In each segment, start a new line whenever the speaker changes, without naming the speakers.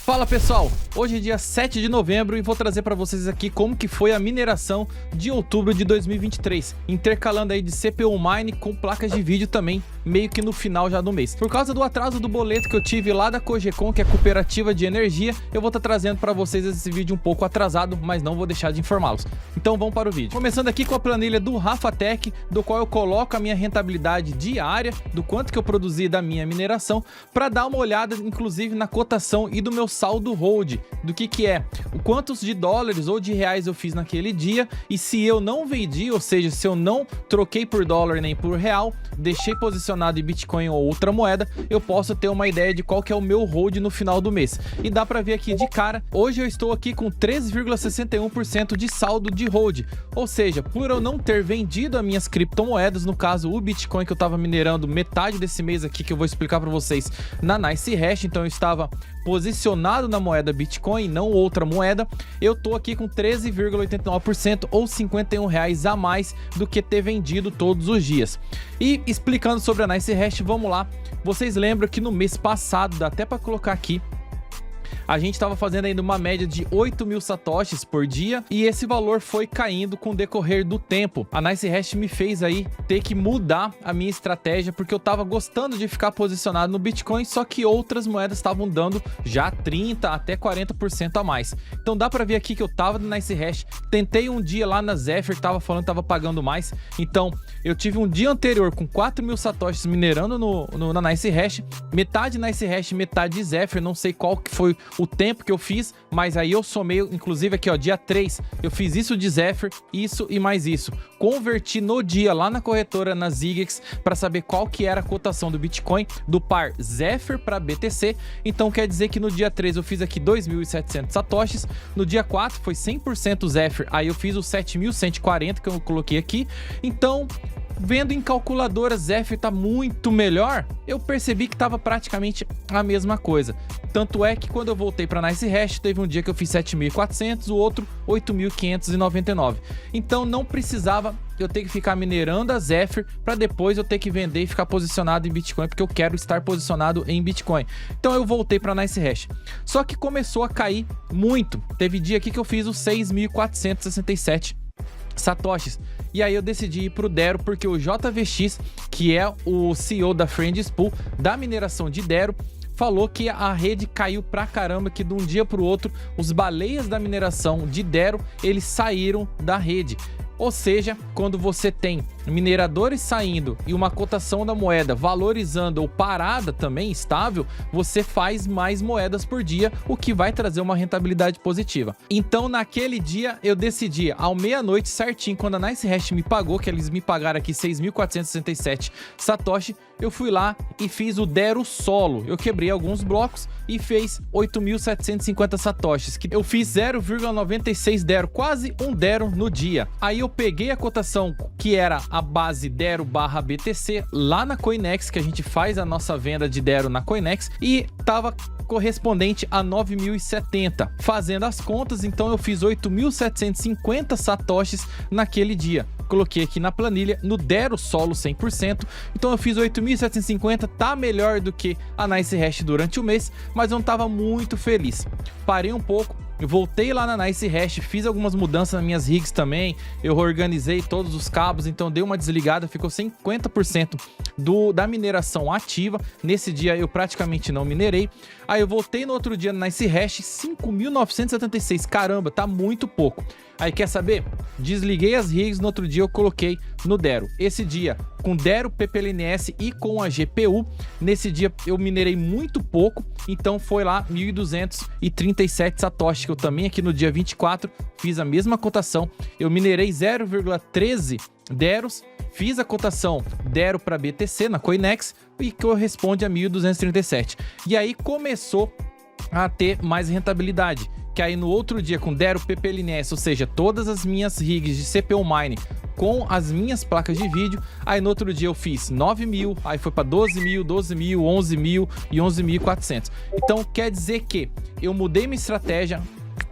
Fala pessoal, hoje é dia 7 de novembro e vou trazer para vocês aqui como que foi a mineração de outubro de 2023, intercalando aí de CPU Mine com placas de vídeo também, meio que no final já do mês. Por causa do atraso do boleto que eu tive lá da Cogecon, que é a cooperativa de energia, eu vou estar trazendo para vocês esse vídeo um pouco atrasado, mas não vou deixar de informá-los. Então vamos para o vídeo. Começando aqui com a planilha do Rafatech, do qual eu coloco a minha rentabilidade diária, do quanto que eu produzi da minha mineração, para dar uma olhada inclusive na cotação e do meu saldo hold, do que é, o quantos de dólares ou de reais eu fiz naquele dia, e se eu não vendi, ou seja, se eu não troquei por dólar nem por real, deixei posicionado em Bitcoin ou outra moeda, eu posso ter uma ideia de qual que é o meu hold no final do mês. E dá para ver aqui de cara, hoje eu estou aqui com 13,61% de saldo de hold, ou seja, por eu não ter vendido as minhas criptomoedas, no caso o Bitcoin que eu estava minerando metade desse mês aqui, que eu vou explicar para vocês na NiceHash, então eu estava posicionado na moeda Bitcoin, não outra moeda, eu tô aqui com 13,89% ou R$51 a mais do que ter vendido todos os dias. E explicando sobre a NiceHash, vamos lá. Vocês lembram que no mês passado, dá até para colocar aqui, a gente estava fazendo ainda uma média de 8.000 satoshis por dia e esse valor foi caindo com o decorrer do tempo. A NiceHash me fez aí ter que mudar a minha estratégia, porque eu estava gostando de ficar posicionado no Bitcoin, só que outras moedas estavam dando já 30% até 40% a mais. Então dá para ver aqui que eu estava no NiceHash, tentei um dia lá na Zephyr, estava falando que estava pagando mais, então eu tive um dia anterior com 4.000 satoshis minerando na NiceHash, metade NiceHash, metade Zephyr, não sei qual que foi o tempo que eu fiz, mas aí eu somei, inclusive aqui ó, dia 3, eu fiz isso de Zephyr, isso e mais isso. Converti no dia lá na corretora, na Zigex, para saber qual que era a cotação do Bitcoin, do par Zephyr para BTC, então quer dizer que no dia 3 eu fiz aqui 2.700 satoshis, no dia 4 foi 100% Zephyr, aí eu fiz os 7.140 que eu coloquei aqui, então vendo em calculadora Zephyr tá muito melhor, eu percebi que tava praticamente a mesma coisa. Tanto é que quando eu voltei para NiceHash, teve um dia que eu fiz 7.400, o outro 8.599. Então não precisava eu ter que ficar minerando a Zephyr para depois eu ter que vender e ficar posicionado em Bitcoin, porque eu quero estar posicionado em Bitcoin. Então eu voltei para NiceHash. Só que começou a cair muito. Teve dia aqui que eu fiz os 6.467 satoshis. E aí eu decidi ir pro Dero, porque o JVX, que é o CEO da Friends Pool, da mineração de Dero, falou que a rede caiu pra caramba, que de um dia pro outro os baleias da mineração de Dero, eles saíram da rede. Ou seja, quando você tem mineradores saindo e uma cotação da moeda valorizando ou parada também, estável, você faz mais moedas por dia, o que vai trazer uma rentabilidade positiva. Então naquele dia eu decidi, ao meia-noite certinho, quando a NiceHash me pagou, que eles me pagaram aqui 6.467 satoshi, eu fui lá e fiz o Dero solo. Eu quebrei alguns blocos e fez 8.750 satoshis, que eu fiz 0,96 Dero, quase um Dero no dia. Aí eu peguei a cotação que era a base Dero barra BTC lá na Coinex, que a gente faz a nossa venda de Dero na Coinex, e tava correspondente a 9.070. Fazendo as contas, então eu fiz 8.750 satoshis naquele dia. Coloquei aqui na planilha, no Dero solo 100%, então eu fiz 8.750, tá melhor do que a NiceHash durante o mês, mas eu não tava muito feliz. Parei um pouco, eu voltei lá na NiceHash, fiz algumas mudanças nas minhas rigs também, eu reorganizei todos os cabos, então dei uma desligada, ficou 50% da mineração ativa. Nesse dia eu praticamente não minerei. Aí eu voltei no outro dia na NiceHash, 5.976, caramba, tá muito pouco. Aí quer saber? Desliguei as rigs, no outro dia eu coloquei no Dero. Esse dia com Dero, PPLNS e com a GPU, nesse dia eu minerei muito pouco, então foi lá 1.237 satoshi, que eu também aqui no dia 24 fiz a mesma cotação, eu minerei 0,13 Deros, fiz a cotação Dero para BTC na Coinex e corresponde a 1.237. E aí começou a ter mais rentabilidade, que aí no outro dia com Dero, PPLNS, ou seja, todas as minhas rigs de CPU Mine com as minhas placas de vídeo, aí no outro dia eu fiz 9.000, aí foi para 12.000, 12.000, 11.000 e 11.400. Então quer dizer que eu mudei minha estratégia,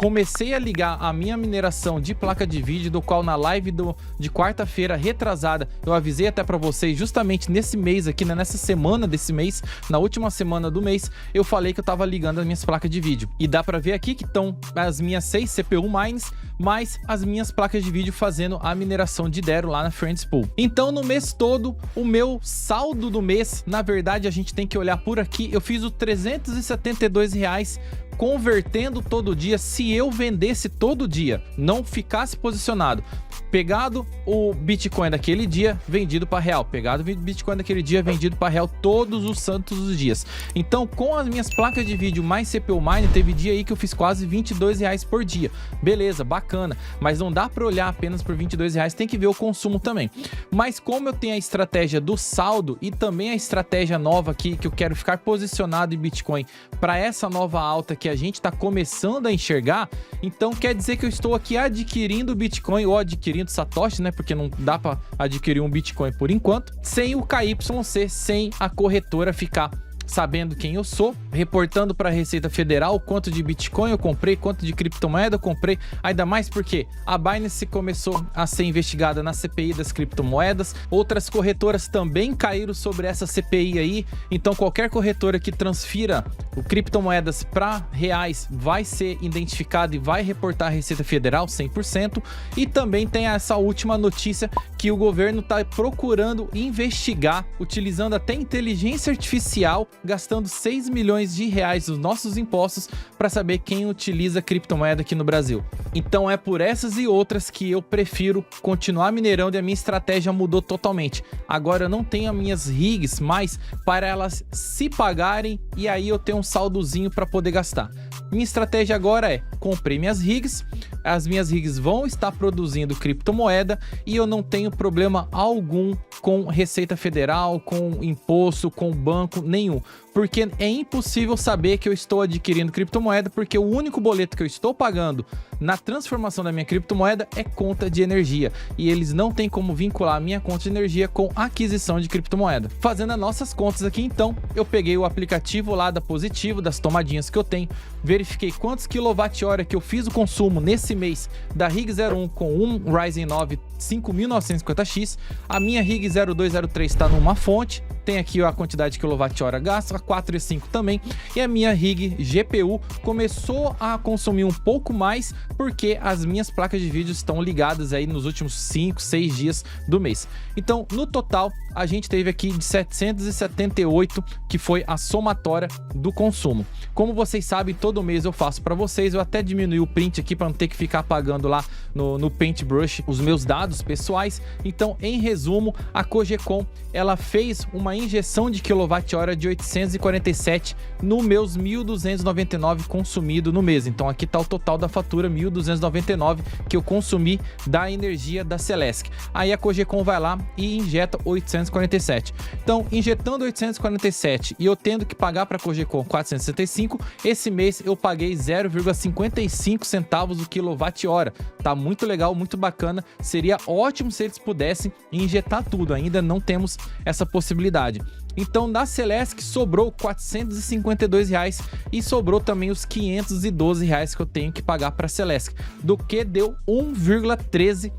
comecei a ligar a minha mineração de placa de vídeo, do qual na live de quarta-feira retrasada eu avisei até para vocês, justamente nesse mês aqui, né, nessa semana desse mês, na última semana do mês, eu falei que eu tava ligando as minhas placas de vídeo. E dá para ver aqui que estão as minhas 6 CPU Mines, mais as minhas placas de vídeo fazendo a mineração de Dero lá na Friends Pool. Então no mês todo, o meu saldo do mês, na verdade a gente tem que olhar por aqui, eu fiz os R$372 convertendo todo dia. Se eu vendesse todo dia, não ficasse posicionado, pegado o Bitcoin daquele dia, vendido para real, pegado o Bitcoin daquele dia, vendido para real todos os santos os dias. Então com as minhas placas de vídeo mais CPU Mine, teve dia aí que eu fiz quase R$22 por dia. Beleza, bacana, mas não dá para olhar apenas por R$22, tem que ver o consumo também. Mas como eu tenho a estratégia do saldo e também a estratégia nova aqui, que eu quero ficar posicionado em Bitcoin para essa nova alta que a gente está começando a enxergar, então quer dizer que eu estou aqui adquirindo Bitcoin ou adquirindo Satoshi, né? Porque não dá para adquirir um Bitcoin por enquanto, sem o KYC, sem a corretora ficar sabendo quem eu sou, reportando para a Receita Federal quanto de Bitcoin eu comprei, quanto de criptomoeda eu comprei, ainda mais porque a Binance começou a ser investigada na CPI das criptomoedas, outras corretoras também caíram sobre essa CPI aí, então qualquer corretora que transfira o criptomoedas para reais vai ser identificada e vai reportar a Receita Federal 100%, e também tem essa última notícia que o governo está procurando investigar, utilizando até inteligência artificial, gastando 6 milhões de reais dos nossos impostos para saber quem utiliza criptomoeda aqui no Brasil. Então é por essas e outras que eu prefiro continuar minerando, e a minha estratégia mudou totalmente. Agora eu não tenho as minhas rigs mais para elas se pagarem e aí eu tenho um saldozinho para poder gastar. Minha estratégia agora é: comprei minhas rigs, as minhas rigs vão estar produzindo criptomoeda e eu não tenho problema algum com Receita Federal, com imposto, com banco nenhum, porque é impossível saber que eu estou adquirindo criptomoeda, porque o único boleto que eu estou pagando na transformação da minha criptomoeda é conta de energia, e eles não têm como vincular a minha conta de energia com a aquisição de criptomoeda. Fazendo as nossas contas aqui, então, eu peguei o aplicativo lá da Positivo, das tomadinhas que eu tenho, verifiquei quantos kWh que eu fiz o consumo nesse mês da Rig 01 com um Ryzen 9 5950X, a minha Rig 0203 está numa fonte, tem aqui a quantidade de kWh gasto, a 4 e 5 também, e a minha Rig GPU começou a consumir um pouco mais porque as minhas placas de vídeo estão ligadas aí nos últimos 5, 6 dias do mês. Então no total a gente teve aqui de 778, que foi a somatória do consumo. Como vocês sabem, todo mês eu faço para vocês, eu até diminui o print aqui para não ter que ficar apagando lá no Paintbrush os meus dados pessoais. Então, em resumo, a Cogeco ela fez uma injeção de kWh de 847 no meus 1.299 consumido no mês. Então aqui está o total da fatura, 1.299 que eu consumi da energia da Celesc. Aí a Cogeco vai lá e injeta 847. Então, injetando 847 e eu tendo que pagar para a Cogeco 465, esse mês eu paguei 0,55 centavos o quilowatt-hora. Tá muito legal, muito bacana. Seria ótimo se eles pudessem injetar tudo. Ainda não temos essa possibilidade. Então da Celesc sobrou R$452 e sobrou também os R$512 que eu tenho que pagar para a Celesc, do que deu R$1,13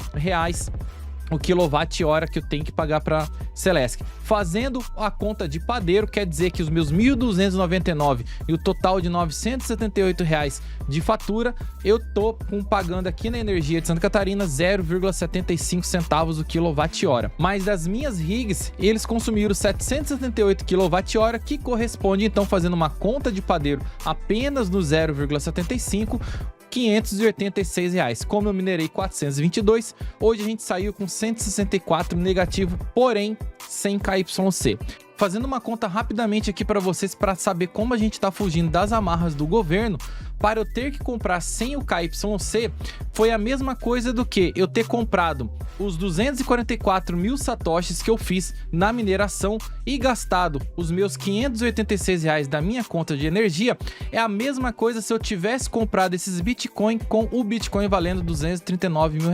o quilowatt-hora que eu tenho que pagar para Celesc. Fazendo a conta de padeiro, quer dizer que os meus 1.299 e o total de R$978 de fatura, eu tô pagando aqui na energia de Santa Catarina 0,75 centavos o quilowatt-hora. Mas das minhas rigs, eles consumiram 778 kWh, que corresponde, então, fazendo uma conta de padeiro apenas no 0,75, R$586. Como eu minerei 422, hoje a gente saiu com 164 negativo, porém sem KYC. Fazendo uma conta rapidamente aqui para vocês, para saber como a gente está fugindo das amarras do governo, para eu ter que comprar sem o KYC, foi a mesma coisa do que eu ter comprado os 244 mil satoshis que eu fiz na mineração e gastado os meus R$586 da minha conta de energia. É a mesma coisa se eu tivesse comprado esses Bitcoin com o Bitcoin valendo R$239 mil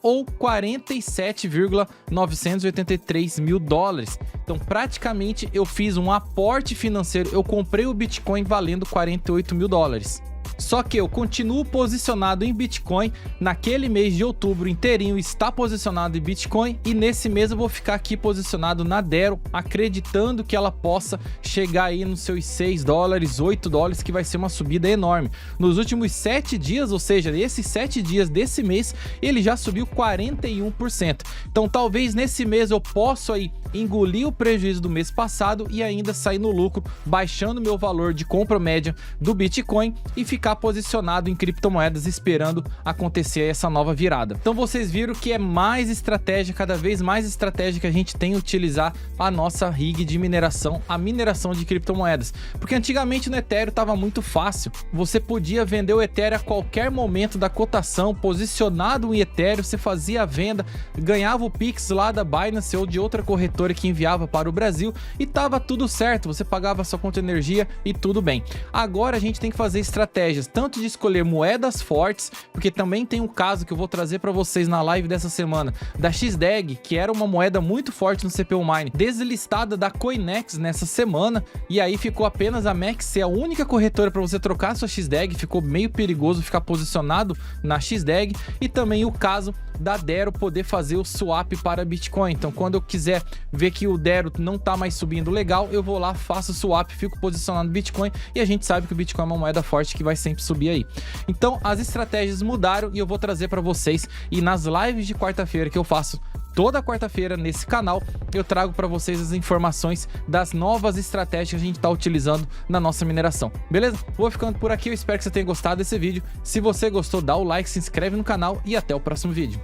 ou 47,983 mil dólares. Então praticamente eu fiz um aporte financeiro, eu comprei o Bitcoin valendo 48 mil dólares. Só que eu continuo posicionado em Bitcoin, naquele mês de outubro inteirinho está posicionado em Bitcoin e nesse mês eu vou ficar aqui posicionado na Dero, acreditando que ela possa chegar aí nos seus 6 dólares, 8 dólares, que vai ser uma subida enorme. Nos últimos 7 dias, ou seja, esses 7 dias desse mês, ele já subiu 41%. Então talvez nesse mês eu possa aí engolir o prejuízo do mês passado e ainda sair no lucro, baixando meu valor de compra média do Bitcoin e ficar posicionado em criptomoedas esperando acontecer essa nova virada. Então vocês viram que é mais estratégia, cada vez mais estratégia que a gente tem que utilizar a nossa rig de mineração, a mineração de criptomoedas. Porque antigamente no Ethereum estava muito fácil, você podia vender o Ethereum a qualquer momento da cotação, posicionado em Ethereum, você fazia a venda, ganhava o Pix lá da Binance ou de outra corretora que enviava para o Brasil e tava tudo certo, você pagava sua conta de energia e tudo bem. Agora a gente tem que fazer estratégias, tanto de escolher moedas fortes, porque também tem um caso que eu vou trazer para vocês na live dessa semana, da XDEG, que era uma moeda muito forte no CPU Mine, deslistada da Coinex nessa semana, e aí ficou apenas a Max ser a única corretora para você trocar sua XDEG, ficou meio perigoso ficar posicionado na XDEG, e também o caso da Dero poder fazer o swap para Bitcoin. Então quando eu quiser ver que o Dero não tá mais subindo legal, eu vou lá, faço o swap, fico posicionado no Bitcoin, e a gente sabe que o Bitcoin é uma moeda forte que vai sempre subir aí. Então as estratégias mudaram e eu vou trazer para vocês, e nas lives de quarta-feira que eu faço toda quarta-feira nesse canal, eu trago para vocês as informações das novas estratégias que a gente está utilizando na nossa mineração, beleza? Vou ficando por aqui, eu espero que você tenha gostado desse vídeo. Se você gostou, dá o like, se inscreve no canal e até o próximo vídeo.